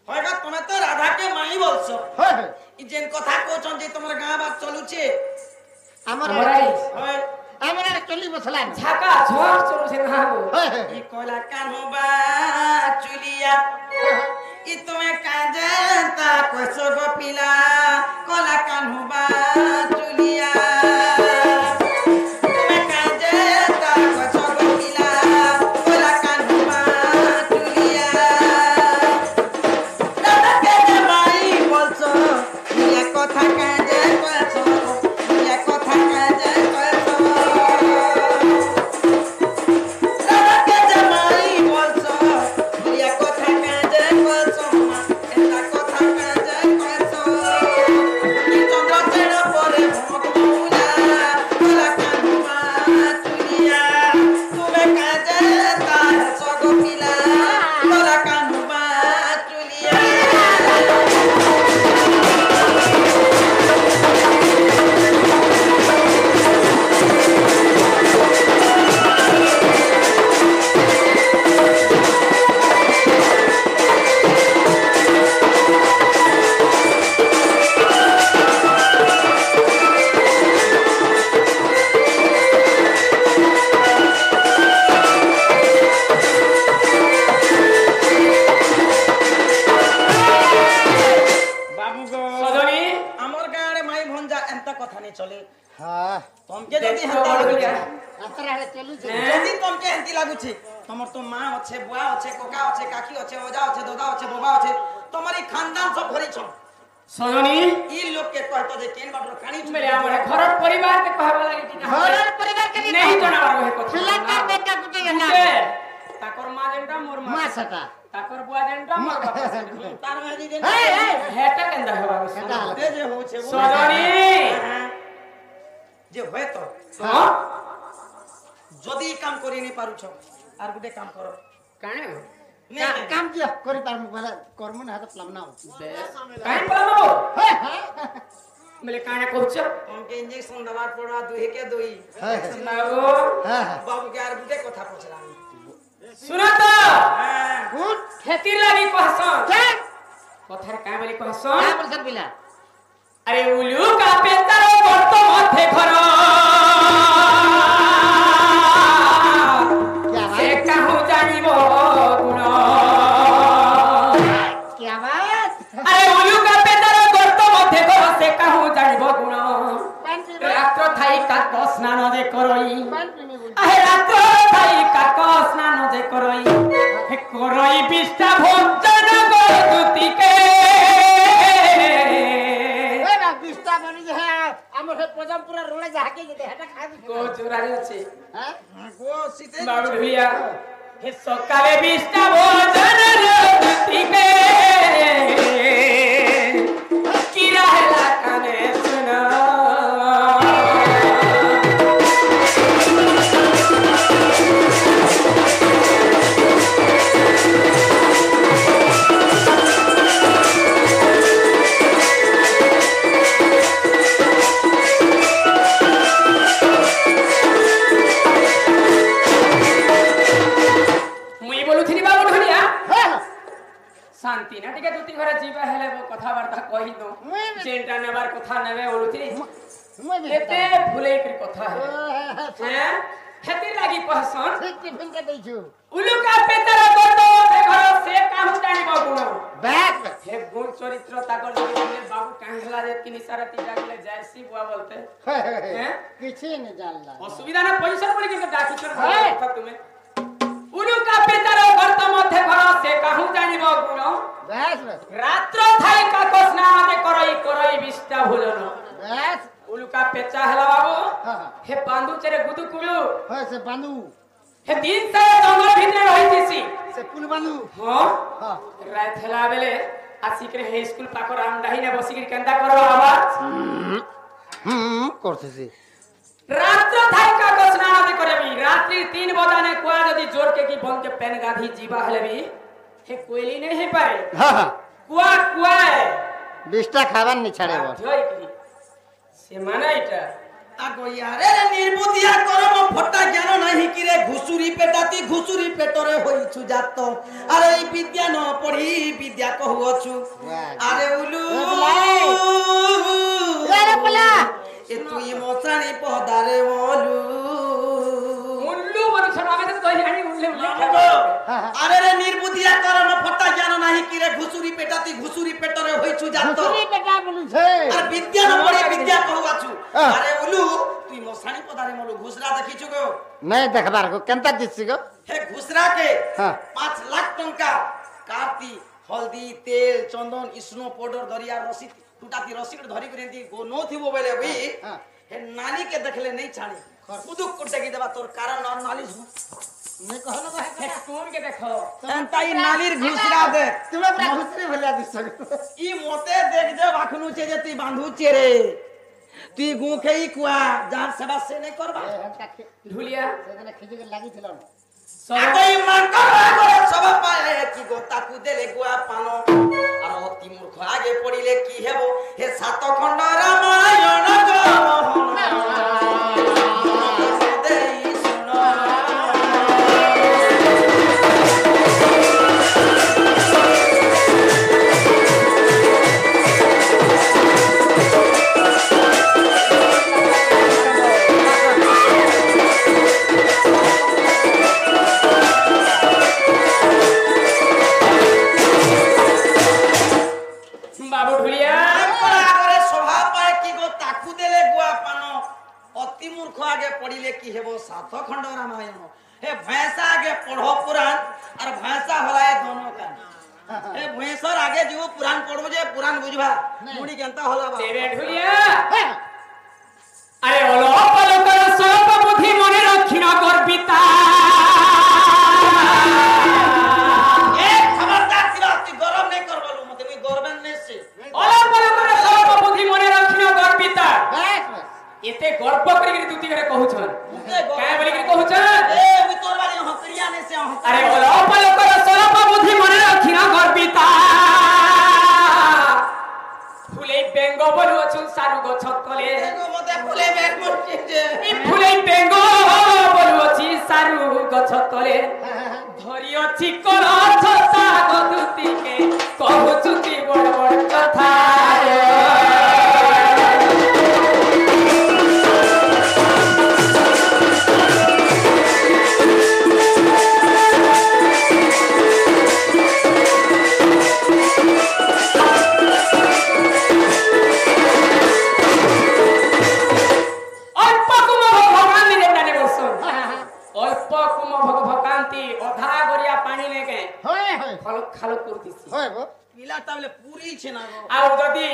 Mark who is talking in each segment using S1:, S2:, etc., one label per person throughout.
S1: হয়গা তুমি তো রাধাকে মাই বলছো
S2: হয় হয়
S1: ই যেন কথা কোচন যে তোমার গাঁ বাত চলুছে
S2: আমার
S1: হয়
S2: আমার চলি বসলাম
S3: ঝাকা ঝড় চলছে না গো
S2: হয় হয়
S1: ই কলা কানবা চুলিয়া ই তুমি কাজে তা কইছো গো পিলা কলা কানবা চুলিয়া তুমি কাজে তা কইছো গো পিলা কলা কানবা চুলিয়া দাদাকে যে মাই বলছো ইয়া কথা কাজে কইছো ইয়া কথা কাজে কইছো দাদাকে যে মাই বলছো ইয়া কথা কাজে কইছো এটা কথা কাজে কইছো কি চন্দ্র চেড় পরে ভগবানা কলা কানুমা চুলিয়া তুমি কাজে তার সগ পিলা কলা কানুমা চুলিয়া বাবু গো
S3: সজনী
S1: আমার গাঁরে মাই ভঞ্জা এন্তা কথা নি চলে
S2: হ্যাঁ
S1: তমকে যদি হেন্তা লাগুছে
S2: আপনারা চলুছে
S1: যদি তমকে হেন্তি লাগুছে তোমার তো মা আছে বুয়া আছে কোকা আছে কাকি আছে ওজা আছে দাদা আছে বাবা আছে তোমার এই খানদান সব ভরিছ
S3: সজনী
S1: ই লোককে কইতো যে কেন বাটর কানি
S3: মেলে আমার ঘর পরিবার কে কহবা লাগি কি
S2: ঘরের পরিবার কে
S3: नहीं जनावर है কথা
S2: পিলাটা বেটা গুটে না
S3: তাকর মা যেনটা মোর মা
S2: মা সেটা
S3: তাকর বুয়া যেনটা মোর বাবা
S1: তার মাঝে যে
S2: এই এই
S3: হেটা কেন্দা হবা
S2: এটা
S1: এ যে হচ্ছে
S3: সজনী
S1: যে হয়তো
S3: হ্যাঁ
S1: যদি এই কাম করি নি পারুছ আর গুটে কাম করো
S3: কানে
S2: কাম কি করি পারমু বলে কর্ম না হাতে প্লাম নাও
S3: কানে পাবো
S2: হ্যাঁ হ্যাঁ
S3: মেলে কানে কইছ
S1: তমকে ইনজেকশন দেওয়ার পড়া দুই কে দুই
S2: হ্যাঁ
S3: নাগো
S2: হ্যাঁ
S1: বাবুকে আর গুটে কথা পছলাম
S3: सुनो तो
S1: হ্যাঁ
S2: গুড
S3: खेती लगी कहसन
S2: চল
S3: কথার কাই বলি
S2: হ্যাঁ
S3: कहसन
S2: বলছেন বিলা
S3: अरे उलू का पेतर गर्त मध्य घर
S2: क्या
S3: से
S2: बात
S3: कहूं जानिब गुण
S2: क्या बात
S3: अरे उलू का पेतर गर्त मध्य घर से कहूं जानिब गुण
S2: पान पी
S3: रात्र थाई का स्नान दे करई
S2: पान पी में बोल
S3: अहे रात्र थाई का स्नान दे करई हे करई बिष्टा भोजन गति के
S2: ए ना बिस्ता बनी जे है हमर हे पजम पूरा रोले जाके जे हेटा खा दी
S3: को चोरारी আছে
S2: हां
S1: গো শীতে
S3: बाबू भैया हे सकाले बिष्टा भोजन गति के की रहला काने सुना मुई बोलुथिनी बाबू भैया
S2: हां
S3: शांति ना टिके दुती घरे जीवा हेले वो कथा वार्ता कहि दो जेंटा नेबार कथा नेबे बोलुथिनी
S2: मैं भी
S3: एते भूले के कथा है हैं खेती लागी कहसन
S2: ठीक टिफिन के दै छु
S3: उलू का पेतर गतो ते घर से काहू जानिब गुण
S2: बैक
S3: हे गुण चरित्र ताकर যদি বলে বাবু কাহিলা যে তিন সারাতি জাগলে যাইছি বুয়া বলতে हैं
S2: किसी नहीं जानला
S3: অসুবিধা না পয়সা বলি কিন্তু ডাকি চোর
S2: হ্যাঁ।
S3: কথা তুমি উলু का पेतर गत मध्य घर से काहू जानिब गुण
S2: बस
S3: रात्र थाई का स्नान दे करई करई बिष्टा भोजन
S2: बस
S3: उलू का पेचा हला बाबू
S2: हां
S3: हे पांडु चरे गुदु कुलु
S2: हां से बांधू
S3: हे दिन से जंगल भितर रहितिसी
S2: से पुल बांधू
S3: हां
S2: हां
S3: रात हला बेले आसिकरे हे स्कूल पाकर आमदाही ने बसिकरी केंदा करबा आवाज
S2: करते से
S3: रात्र थाई का स्नान दे करबी रात्रि 3 बजाने कुआ जदी जोर के की बन के पेन गाधी जीवा हलेबी हे कोइली नहीं हे पारे
S2: हां हां
S3: कुआ कुआ है
S2: बिस्टा खावन नहीं छाड़े वो
S3: जोई की से माना इटा
S1: আগো ইয়ারে নির্বুদ্ধিয়া করম ফটা জ্ঞান নাহি কি রে ঘুসুরি পেটাতি ঘুসুরি পেটরে হইছু জাত আর এই বিদ্যা ন পড়ি विद्या कहूछु अरे उलू
S2: अरे बोला
S1: ए तू ये मोसानी पदारे बोलू
S3: उल्लू बन छनावे तो कहि आनी उल्ले
S1: अरे रे निर्बुद्धिया करम फटा ज्ञान नाही कि रे घुसुरी पेटाती घुसुरी पेटरे होइछु जानतो
S2: घुसुरी पेटा बोलू छे
S1: अरे विद्या न बड़ी विद्या कहूछु अरे उलू तू मोसानी पदारे मोलू घुसरा देखिछु गो
S2: नहीं देखबार को केनता दिसि गो
S1: हे घुसरा के
S2: हां
S1: 5 लाख टंका कार्ती हल्दी तेल चंदन स्नो पाउडर दरिया रसी टूटाती रसी धरी करती गो नो थिबो बेले भी हे नानी के देखले नहीं छानी खुदुक कुटे की देबा तोर कारण न नाली
S2: मैं कहलो
S3: हे तोर के देखो
S1: एंताई नालीर घुसरा दे
S2: तुमे पूरा घुसरी भलिया दिस
S1: ई मोते देख जे बाखनु छे जे ती बांधु छे रे তুই গু খেই কুয়া যার সেবা সে নাই করবা
S3: ঢুলিয়া
S2: সেখানে খিজুকে লাগিছিল
S1: আগই মান করবা করে সব পায় কি গো তাকু দেলে গুয়া পানো আর অতি মূর্খ আগে পড়িলে কি হেবো হে সাত খণ্ড রামায়ণ গো দেই শুনো
S3: बाबू ढुलिया
S1: করে স্বভাব পায় কি গো তাকু দেলে গুয়া পানো অতি মূর্খ আগে পড়িলে কি হেবো সাত খণ্ড রামায়ণ হে ভैंसा আগে পড়ো পুরাণ আর ভैंसा হলায় দোনো কান হে ভैंसर আগে জীব পুরাণ পড়বো যে পুরাণ বুঝবা মুড়ি কেনতা হলা বা
S3: তেরে ঢুলিয়া আরে অলপ অলকর সব বুদ্ধি মনে রক্ষিণ গর্বিতা
S1: এ খবরদার ছিল তুই গরম নাই করবলু মতে তুই গরবেন নেছে
S3: অলপ অলকর সব বুদ্ধি মনে রক্ষিণ গর্বিতা এতে গর্ব করি তুতি করে কহুছন কায় বলি করে কহুছন
S1: এ ওই তোর বাড়ি হকরিয়া নেছে
S3: আরে অলপ অলকর সব বুদ্ধি মনে রক্ষিণ গর্বিতা ফুলে বেঙ্গ বলু অছুন সারু গছ তলে
S1: মতে ফুলে বের করছিস যে
S3: ফুলে বেঙ্গ বলু অছি সারু গছ তলে ধরি অছি কর ছতা গদুতিকে কহুচুতি বড় বড় কথা খালো করতেছি
S2: হয় গো
S1: পিলাটা বলে পুরি ছে না গো
S3: আর যদি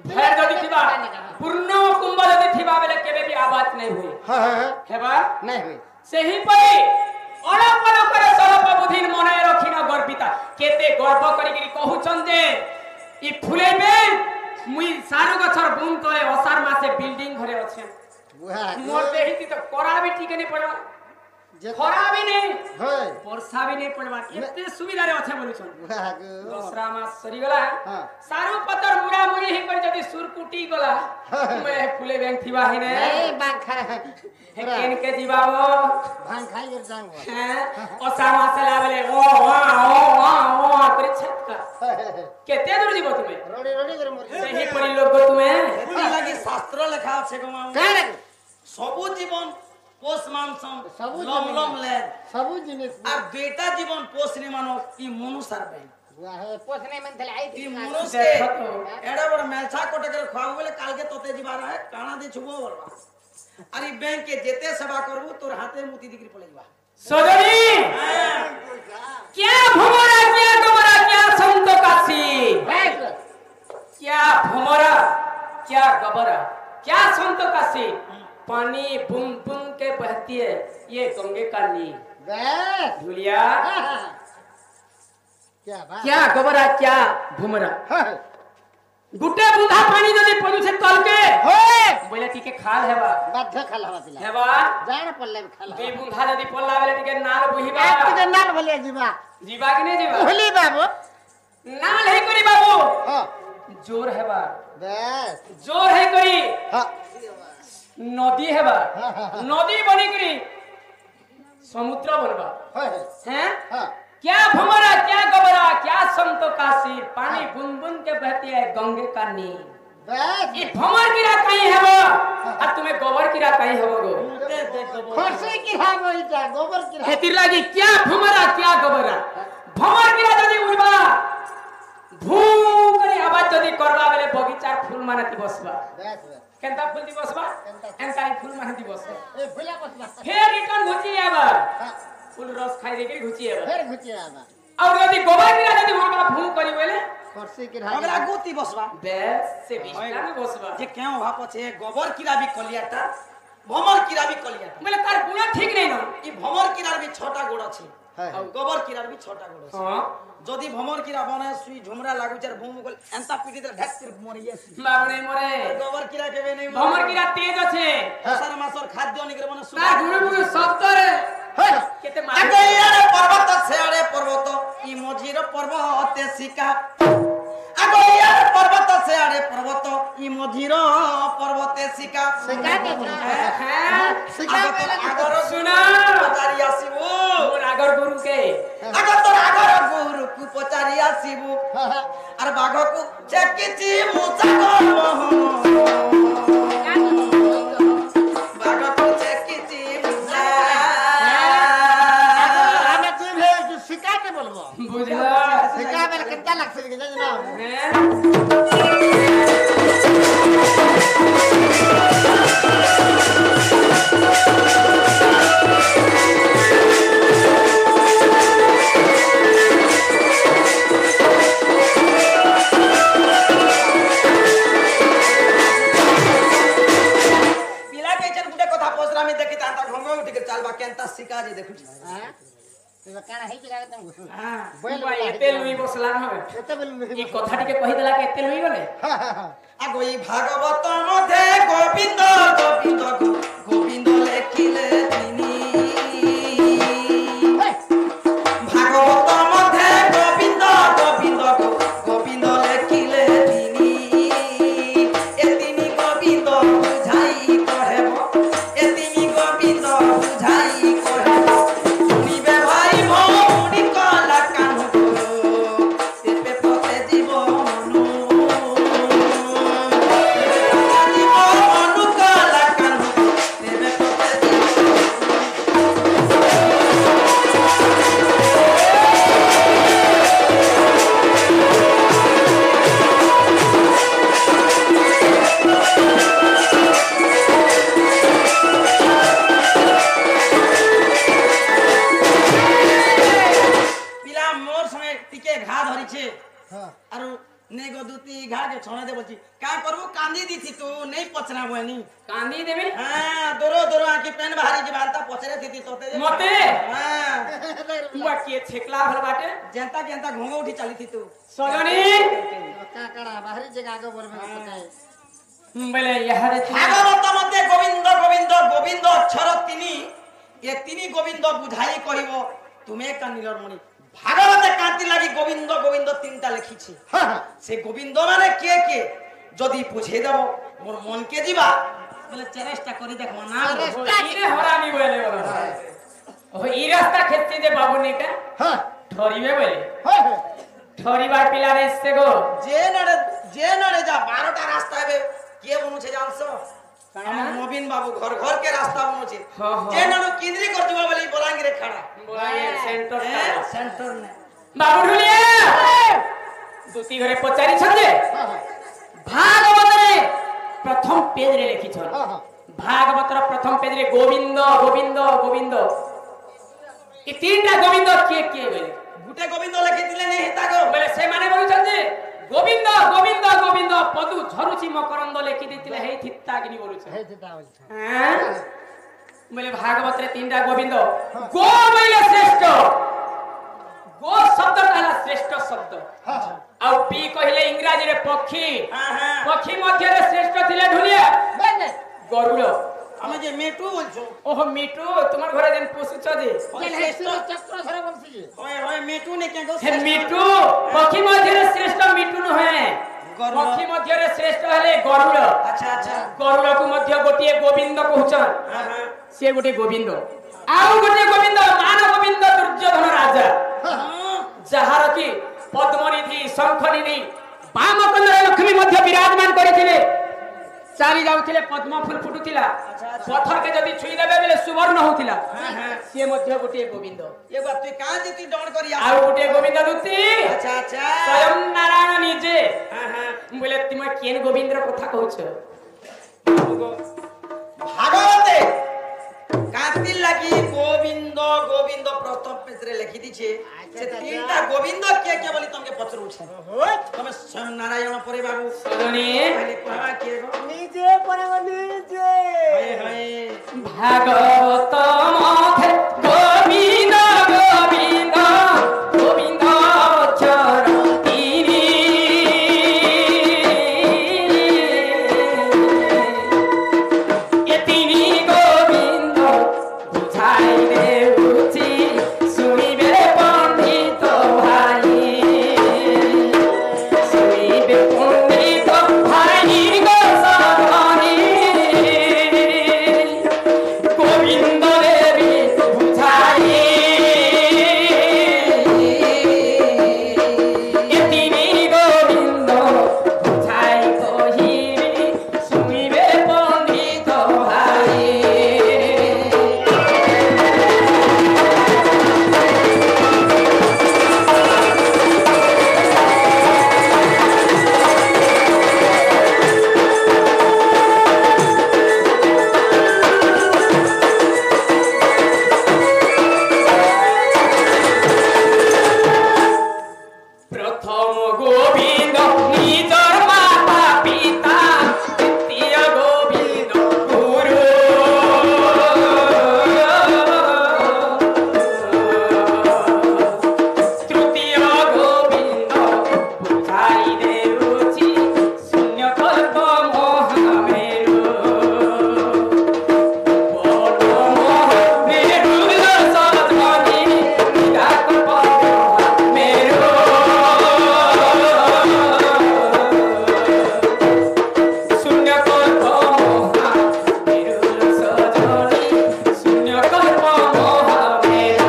S3: ভের যদি থিবা পূর্ণ কুম্ভ যদি থিবা বেলে কেবে বি আবাদ নাই হই
S2: হ্যাঁ
S3: হেবা
S2: নাই হই
S3: সেহি পরি অলপ অলপ করে সরব বুদ্ধির মনে রখিন গর্বিতা কেতে গর্ব করি কি কহুছন যে ই ফুলেবে মুই সারু গছর বুন তলে অসার মাসে বিল্ডিং ঘরে আছে মোর দেহিতি তো করা বি ঠিক নে পড়বা খরা বি নেই
S2: হয়
S3: বর্ষা বি নেই পড়বা এতে সুবিধারে আছে বলুছন
S2: বুয়া গো
S3: দশরা মাস সরি গলা
S2: হ্যাঁ
S3: সারু পতর মুড়া মুড়ি হি করে যদি সুরকুটি গলা মে ফুলে ব্যাং থিবা হেনে
S2: এই বাং খায়
S3: হে কেন কে দিবাবো
S2: ভাং খাই গর যাং
S3: হ্যাঁ অসার মাসে লাভলে ও করে ছটকা কেতে দূর দিব তুমি
S2: রড়ি রড়ি করে মরি
S3: সেই পরি লোক তুমি
S1: এতি লাগি শাস্ত্র লেখা আছে গো মা
S2: কারে
S1: সবু জীবন পোষ মানসম
S2: সবু
S1: লম লম লে
S2: সবু জিনিস
S1: আর দুইটা জীবন পোষ নি মানো ই মনুষ্যর ভাই
S2: বুয়া হে পোছনে মন থলে আই
S1: ই মনুষ্যকে এড়া বড় মেলছা কোটে করে খাও বলে কালকে তোতে দিবার হয় কানা দি ছুবো বলবা আর ই ব্যাংকে যেতে সেবা করবো তোর হাতে মুতি দিগরি পড়ে যাবা
S3: সজনী क्या भमरा क्या गमरा क्या संत काशी क्या भमरा क्या गबरा क्या संत काशी पानी बूंद बूंद के बहती है ये गंगे का नीर
S2: बस
S3: ढुलिया
S2: क्या बात
S3: क्या गबरा क्या भमरा
S2: है
S3: गुटे बुंदा पानी जदी पड़ू से तल के
S2: होए
S3: बोले टिके खाल हेबा
S2: बाध्य खाला पिला
S3: हेबा
S2: जाण पल्ले खाला
S3: बे बुंदा जदी पड़ला बेले टिके नाल बुहिबा
S2: एक के नाल भले जीवा
S3: जीवा कि नहीं जीवा
S2: होली बाबू
S3: नाल है करी बाबू
S2: हां
S3: जोर हेबा
S2: बस
S3: जोर है करी
S2: हां
S3: नदी हेबा
S2: हाँ, हाँ, हाँ।
S3: नदी बनी करी समुद्र बनबा
S2: होए
S3: हैं
S2: हां
S3: क्या भमरा क्या गबरा क्या संतो का सिर पानी बूंद बूंद के बहती है गंगे का नीर
S2: बस
S3: ये भमर गिरा कहीं है वो और तुम्हें गोबर गिरा कहीं है वो गो
S2: खरसे की है वो इटा गोबर की है
S3: खेती लगी क्या भमरा क्या गबरा भमर गिरा जदी उड़बा भू करे आवाज जदी करबा बेले बगीचार फूल मानती बसबा
S2: बस बस
S3: केंता फूल दी बसबा एंता ही फूल मानती बसबा
S2: ए फुला बस
S3: फिर रिटर्न घुची आबा फूल रस खाई देके घुची आबा
S2: फिर घुची आवा
S3: और यदि गोबर गिरा जदी उड़बा भू करी बोले
S2: खरसे की
S1: हमरा
S2: है
S1: गोती बसबा
S3: बेस से बिस्ता में बसबा
S1: जे केउ हा पछे गोबर किरा भी कलियाटा भमर किरा भी कलियाटा
S3: बोले तार गुण ठीक नहीं न
S1: ई भमर किरार भी छोटा गोड़ अछि
S2: है
S1: और गोबर किरार भी छोटा गोड़ अछि
S3: हां
S1: যদি ভমর কিরা বনে সুই ঝুমরা লাগুচার ভূম গল এন্তা পিটি দে ঢাকতির মরি যাসি
S3: বাবনে মরে
S1: গোবর কিরা কেবে নেই
S3: ভমর কিরা তেজ আছে
S1: আষাঢ় মাসর খাদ্য নিগ্রে বনে
S3: তার গুণ গুণ শব্দরে
S2: है
S3: কেতে
S1: আগে
S3: মারে
S1: ইয়ারে পর্বত সেয়ারে পর্বত ই মঝির পর্বতে শিকা আগে ইয়ারে পর্বত সেয়ারে পর্বত ই মঝির পর্বতে শিকা
S2: सिखा के
S3: হ্যাঁ
S2: सिखा के
S1: আগর
S3: শুনা
S1: পচারি আসিবু
S3: মোর আগর গুরু কে
S1: আগর তোর আগর গুরু কু পচারি আসিবু আর বাঘকু চেকিছি মুচা করব বাঘকু চেকিছি মুচা
S2: हमें तू भी जो सिखा के बोलबो
S3: বুঝলা
S2: सिखा में कितना लग सके ना
S3: হ্যাঁ
S1: পিলা কেছেন গুটে কথা পছরা আমি দেখি তান্তা ঘঙ্গ উঠিকে চালবা কেনতা শিকা যে দেখুছি
S2: हां तो काना है कि तुम
S1: হ্যাঁ
S2: बोल
S3: ভাই এতে লুই বসলা না
S2: एते बोल
S3: এই কথা টিকে কই দেলা কে এতে লুই গলে
S1: আগো এই ভাগবত মধ্যে গোবিন্দ গোবিন্দ গোবিন্দ লেখিলে তিনি ভাগবত মধ্যে গোবিন্দ গোবিন্দ গোবিন্দ লেখিলে তিনি এ তিনি গোবিন্দ বুঝাই কহেব এ তিনি গোবিন্দ বুঝাই কহেব শুনিবে ভাই ভৌনি কলা কানু তেপে পথে জীব মনু জীব মনু কলা কানু তেপে পথে জীব পিলা মোর সঙ্গে টিকে ঘা ধরিছে
S2: हां
S1: আর নেই গো দুতি ঘা কে ছনে দে বলছি কা করবো কান্দি দিছি তু নেই পছনা বনি
S3: কান্দি দেবে
S1: হ্যাঁ দোরো দোরো আকি পেন বাহারি কি বালতা পছরে দিতি তোতে যে
S3: মতে
S1: হ্যাঁ
S3: তুয়া কে ছেকলা ভল বাটে
S1: জেনতা কেনতা ঘঙ্গ উঠি চালিতি তু
S3: সজনি
S2: काकड़ा बाहरी जगह आगे बोलबे पकाए
S3: বলে ইহারে
S1: ভাগবত মধ্যে গোবিন্দ গোবিন্দ গোবিন্দ অক্ষর তিনি এ তিনি গোবিন্দ বুঝাই কহিব তুমি কান্দিলর মণি ভাগবতে কান্তি লাগি গোবিন্দ গোবিন্দ তিনটা লিখিছি
S2: हां
S1: সে গোবিন্দ মানে কে যদি বুঝে দেব মোর মনকে দিবা বলে চেষ্টা করি দেখো না
S3: ইরে হরামি বলে বলে ও ই রাস্তা খেতে যে বাবু নেকা
S2: हां
S3: ঠরিবে বলে
S2: हां
S3: ঠরিবার পিলারে এসে গো
S1: যে নড়ে যা 12টা রাস্তা হবে কে বনুছে জানছো আমার নবীন বাবু ঘর ঘর কে রাস্তা বনুছে
S3: হ্যাঁ, হ্যাঁ।
S1: যে নড়ু কেন্দ্রি করতে বলি বলাঙ্গিরে খাড়া
S3: বলাঙ্গীর সেন্টার
S1: সেন্টার নে
S3: বাবু ঢুলিয়া দুতি ঘরে পচারি ছন্দে ভাগবতরে প্রথম পেজরে লিখিছন
S2: हां
S3: ভাগবতর প্রথম পেজরে গোবিন্দ গোবিন্দ গোবিন্দ এই তিনটা গোবিন্দ কে বলে
S1: গুটে গোবিন্দ লেখি দিলে নেই হেতা গো
S3: বলে সে মানে বলছেন যে গোবিন্দ গোবিন্দ গোবিন্দ পদু ঝরুচি মকরন্দ লেখি দিতিলে হেই থিত্তাগিনি বলছে
S2: है देता बोल
S3: হ্যাঁ বলে ভাগবতরে তিনটা গোবিন্দ গো বলে শ্রেষ্ঠ গো শব্দটা হলো শ্রেষ্ঠ শব্দ
S2: हां
S3: আর পি কহিলে ইংরেজিরে পক্ষী
S1: হ্যাঁ হ্যাঁ
S3: পক্ষী মধ্যে শ্রেষ্ঠ ছিলে ঢুলিয়া
S2: बने
S3: গরুড়
S1: আমি যে মেটু বলছো
S3: ওহ মিটু তোমার ঘরে যেন পশুছ যে
S2: चल है चक्र धरे बोलছি
S1: ওই মেটু নে কে গো
S3: হে মিটু পক্ষী মধ্যে শ্রেষ্ঠ মিটু নহে
S1: গরুড়।
S3: পক্ষী মধ্যে শ্রেষ্ঠ হলে গরুড়
S1: আচ্ছা আচ্ছা
S3: গরুড়କୁ ମଧ୍ୟ ଗୋଟିଏ ଗୋବିନ୍ଦ କହୁଛନ୍
S1: হ্যাঁ হ্যাঁ
S3: ସେ ଗୋଟେ ଗୋବିନ୍ଦ ଆଉ ଗୋଟେ ଗୋବିନ୍ଦ ମାନ ଗୋବିନ୍ଦ ଦୁର୍ଯ୍ୟୋଧନ ରାଜା ଯାହାର କି ପଦ୍ମନିଧି ଶଙ୍ଖନିଧି ବାମକନ୍ଦରେ ଲକ୍ଷ୍ମୀ ମଧ୍ୟ ବିରାଜମାନ କରିଥିଲେ ଚାଲି ଯାଉଥିଲେ ପଦ୍ମ ଫୁଲ ଫୁଟୁଥିଲା ପଥରକେ ଯଦି ଛୁଇଁ ଦେବେ ବେଲେ ସୁବର୍ଣ୍ଣ ହଉଥିଲା ସିଏ ମଧ୍ୟ ଗୋଟିଏ ଗୋବିନ୍ଦ
S1: ये बात तू कहां जीती डॉन करी
S3: ଆଉ ଗୋଟିଏ ଗୋବିନ୍ଦ ଦୂତି
S1: अच्छा अच्छा
S3: ସ୍ୱୟଂ ନାରାୟଣ ନିଜେ ବୋଲେ ତୁମେ କେନ୍ ଗୋବିନ୍ଦର କଥା କହୁଛ
S1: भागवते कांति लगी गोविंद गोविंद प्रथम पेजरे लिखि दिछे से तीनटा गोविंद के बोली तुमके पचर उठे तुम स्वयं नारायण परे बाबू
S3: सजनी
S1: पहले कहवा के गो
S2: নিজে পরে নিজে
S1: हाय हाय
S3: भागवत मथे गोविंद गोविंद गोविंद चरतिनी एतिनी गोविंद बुझाई देउची सुनिबे पंडित भाई सुनिबे पंडित भाई गो सधनी गोविंद देवी बुझाई एतिनी गोविंद बुझाई कहिबी सुनिबे पंडित भाई प्रथम गोविंद निजर माता पिता द्वितीय गोविंद गुरु तृतीय गोविंद बुझाई देउची शून्य कल्प महामेरु बड़ महामेरु सजनी निराक मेरु शून्य कल्प महामेरु सजनी शून्य कल्प महामेरु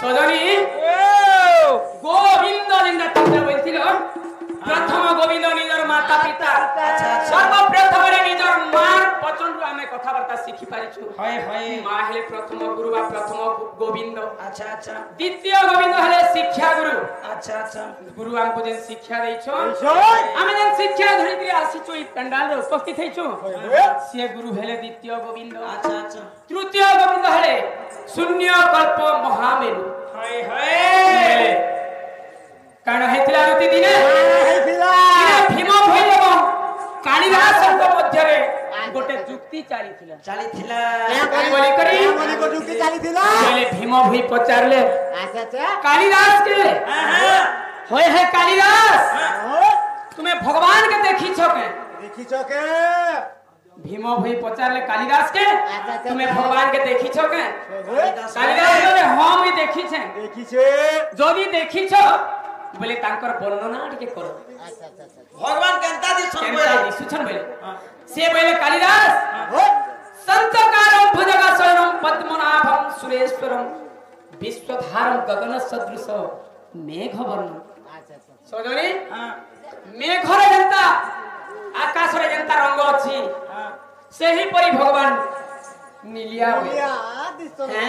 S3: সজনী গোবিন্দ যেটা তোমরা বলছিল প্রথম গোবিন্দ নিজের মাতা পিতা সর্বপ্রথমে নিজের মার পছন্দু আমি কথাবার্তা শিখি পারিছু
S1: हाय हाय
S3: মা হেলে প্রথম গুরু বা প্রথম গোবিন্দ
S1: अच्छा अच्छा
S3: দ্বিতীয় গোবিন্দ হেলে শিক্ষা গুরু
S1: अच्छा अच्छा
S3: গুরু আমকু যে শিক্ষা দেইছো আমি যে শিক্ষা ধরি করে আসিছু এই প্যান্ডালে উপস্থিত হইছু সে গুরু হেলে দ্বিতীয় গোবিন্দ
S1: अच्छा अच्छा
S3: তৃতীয় গোবিন্দ হেলে শূন্য কল্প মহামেরু
S1: हाय हाय
S3: কারণ হেতিলা দুটি দিনে
S2: ହେଇଥିଲା
S3: ভীম ভৈ এবং কালিদাসଙ୍କ ମଧ୍ୟରେ ଗୋଟେ ଯୁକ୍ତି ଚାଲିଥିଲା
S1: चाली थिला
S3: বলি করি
S2: ଆମରି ଯୁକ୍ତି ଚାଲିଥିଲା
S3: ବୋଲେ ଭୀମ ଭৈ ପଚାରିଲେ
S2: ଆଚ୍ଛା ଆଚ୍ଛା
S3: কালিদাস কে হয় হে কালিদাস তুমি ভগবান কে দেখিছ কে
S2: ଦେଖିଛ କେ
S3: ভীম ভৈ পচারিলে কালিদাস কে
S2: আচ্ছা, আচ্ছা,
S3: তুমি
S2: আচ্ছা।
S3: ভগবান কে দেখিছ কে
S1: कालिदास
S3: কালিদাস বলে হ্যাঁ মুই দেখিছে
S2: ଦେଖିଛେ
S3: যদি দেখিছ বলে তাঙ্কর বর্ণনা টিকে করো
S2: ଆଚ୍ଛା ଆଚ୍ଛା ଆଚ୍ଛା
S1: भगवान केनता दिसन
S3: কেনতা
S1: बोले
S3: দিছুছন বলে সে বলে কালিদাস
S2: हो
S3: संतकारं भुजगशयनं पद्मनाभं सुरेश्वरं विश्वधारं गगन सदृश मेघवर्णं
S2: ଆଚ୍ଛା ଆଚ୍ଛା
S3: सजनी मेघरे जेंता आकाश रे जेंता रंग अछि सेही परि भगवान नीलिया होय
S2: या दिसतो
S3: हैं?